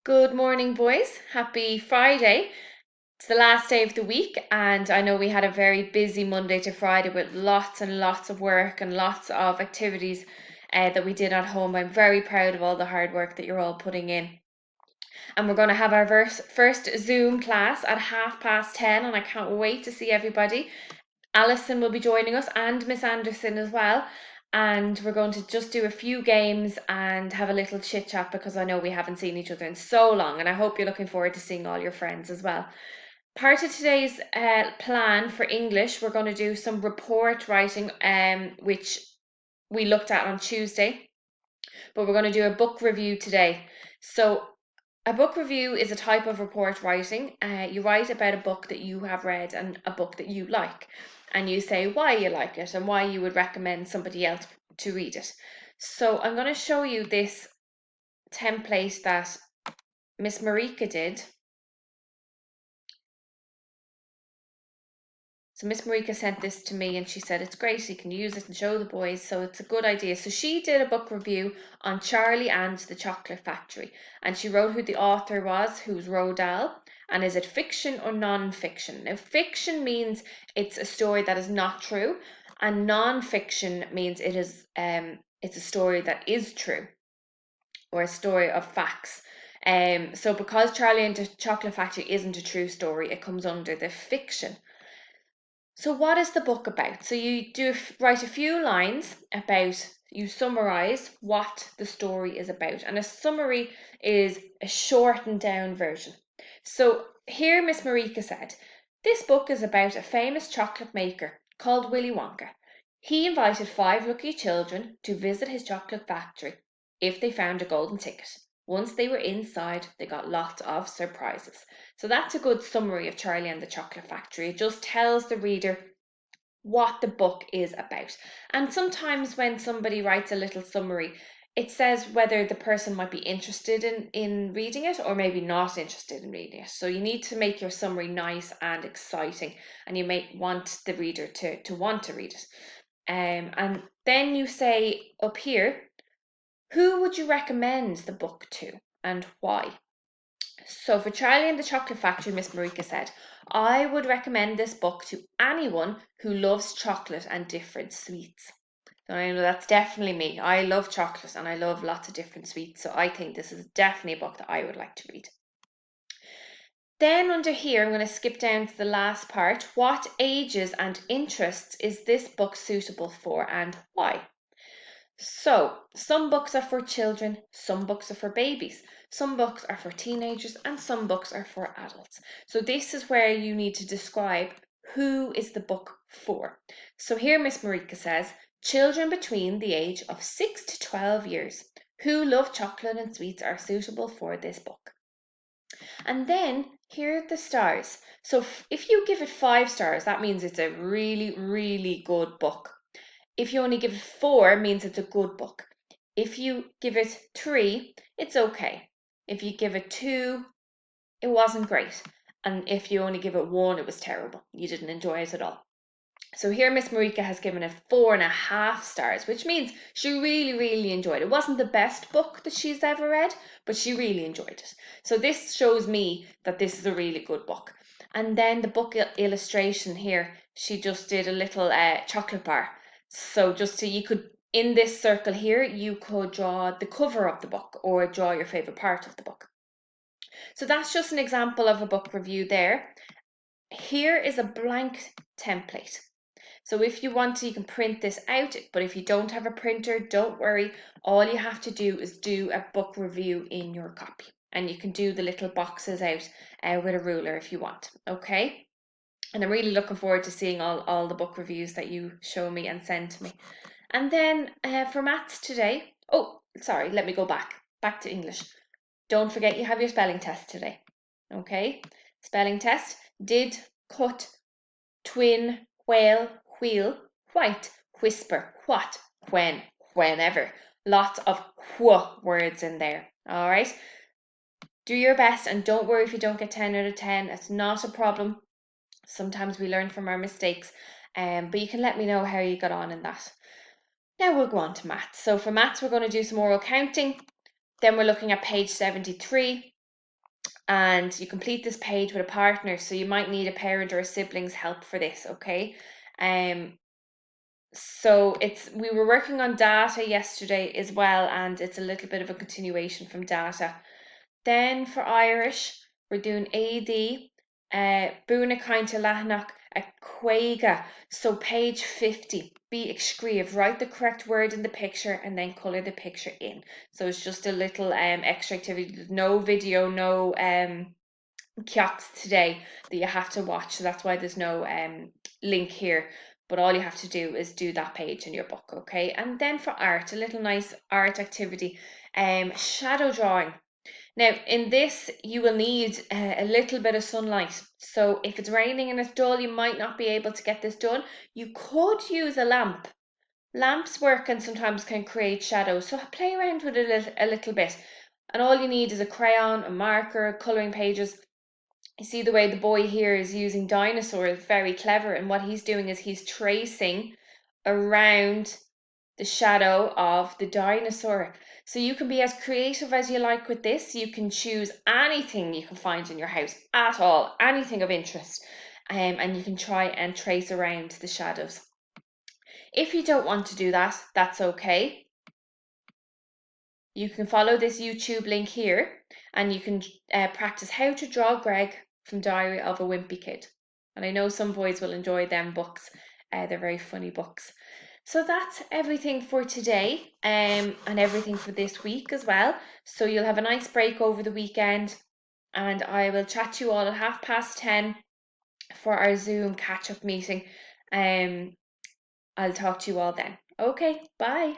Good morning, boys. Happy Friday. It's the last day of the week, and I know we had a very busy Monday to Friday with lots and lots of work and lots of activities that we did at home. I'm very proud of all the hard work that you're all putting in. And we're going to have our first Zoom class at 10:30, and I can't wait to see everybody. Alison will be joining us and Miss Anderson as well. And we're going to just do a few games and have a little chit chat because I know we haven't seen each other in so long. And I hope you're looking forward to seeing all your friends as well. Part of today's plan for English, we're going to do some report writing, which we looked at on Tuesday. But we're going to do a book review today. So a book review is a type of report writing. You write about a book that you have read and a book that you like, and you say why you like it and why you would recommend somebody else to read it. So I'm going to show you this template that Miss Marika did. So Miss Marika sent this to me and she said it's great, you can use it and show the boys, so it's a good idea. So she did a book review on Charlie and the Chocolate Factory, and she wrote who the author was, who's Roald Dahl, and is it fiction or non-fiction. Now fiction means it's a story that is not true, and non-fiction means it's a story that is true, or a story of facts. So because Charlie and the Chocolate Factory isn't a true story, it comes under the fiction. So what is the book about? So you write a few lines about, you summarize what the story is about, and a summary is a shortened down version. So here Miss Marika said, this book is about a famous chocolate maker called Willy Wonka. He invited 5 lucky children to visit his chocolate factory if they found a golden ticket. Once they were inside, they got lots of surprises. So that's a good summary of Charlie and the Chocolate Factory. It just tells the reader what the book is about. And sometimes when somebody writes a little summary, it says whether the person might be interested in reading it or maybe not interested in reading it. So you need to make your summary nice and exciting, and you may want the reader to want to read it. And then you say up here, who would you recommend the book to and why? So for Charlie and the Chocolate Factory, Miss Marika said, I would recommend this book to anyone who loves chocolate and different sweets. So I know that's definitely me. I love chocolate and I love lots of different sweets. So I think this is definitely a book that I would like to read. Then under here, I'm going to skip down to the last part. What ages and interests is this book suitable for and why? So, some books are for children, some books are for babies, some books are for teenagers, and some books are for adults. So, this is where you need to describe who is the book for. So, here Miss Marika says children between the age of 6 to 12 years who love chocolate and sweets are suitable for this book. And then here are the stars. So, if you give it 5 stars, that means it's a really, really good book. If you only give it 4, it means it's a good book. If you give it 3, it's okay. If you give it 2, it wasn't great. And if you only give it 1, it was terrible. You didn't enjoy it at all. So here Miss Marika has given it 4.5 stars, which means she really, really enjoyed it. It wasn't the best book that she's ever read, but she really enjoyed it. So this shows me that this is a really good book. And then the book illustration here, she just did a little chocolate bar. So just so you could, in this circle here, you could draw the cover of the book or draw your favorite part of the book. So that's just an example of a book review there. Here is a blank template. So if you want to, you can print this out, but if you don't have a printer, don't worry. All you have to do is do a book review in your copy. And you can do the little boxes out with a ruler if you want, okay? And I'm really looking forward to seeing all the book reviews that you show me and send to me. And then for maths today, oh, sorry, let me go back to English. Don't forget you have your spelling test today, okay? Spelling test, did, cut, twin, whale, wheel, white, whisper, what, when, whenever. Lots of wh words in there, all right? Do your best and don't worry if you don't get 10 out of 10. It's not a problem. Sometimes we learn from our mistakes, but you can let me know how you got on in that. Now we'll go on to maths. So for maths, we're going to do some oral counting. Then we're looking at page 73. and you complete this page with a partner, so you might need a parent or a sibling's help for this, okay? Um, so we were working on data yesterday as well, and it's a little bit of a continuation from data. Then for Irish, we're doing AD, Buna Kainta Lahnach, a Quega. So page 50, be excretive, write the correct word in the picture and then colour the picture in. So it's just a little extra activity. There's no video, no kiosk today that you have to watch. So that's why there's no link here. But all you have to do is do that page in your book, okay? And then for art, a little nice art activity, shadow drawing. Now, in this, you will need a little bit of sunlight. So if it's raining and it's dull, you might not be able to get this done. You could use a lamp. Lamps work and sometimes can create shadows. So play around with it a little bit. And all you need is a crayon, a marker, colouring pages. You see the way the boy here is using dinosaurs, very clever. And what he's doing is he's tracing around the shadow of the dinosaur. So you can be as creative as you like with this. You can choose anything you can find in your house at all, anything of interest, and you can try and trace around the shadows. If you don't want to do that, that's okay. You can follow this YouTube link here and you can practice how to draw Greg from Diary of a Wimpy Kid. And I know some boys will enjoy them books. They're very funny books. So that's everything for today and everything for this week as well. So you'll have a nice break over the weekend and I will chat to you all at 10:30 for our Zoom catch-up meeting. I'll talk to you all then. Okay, bye.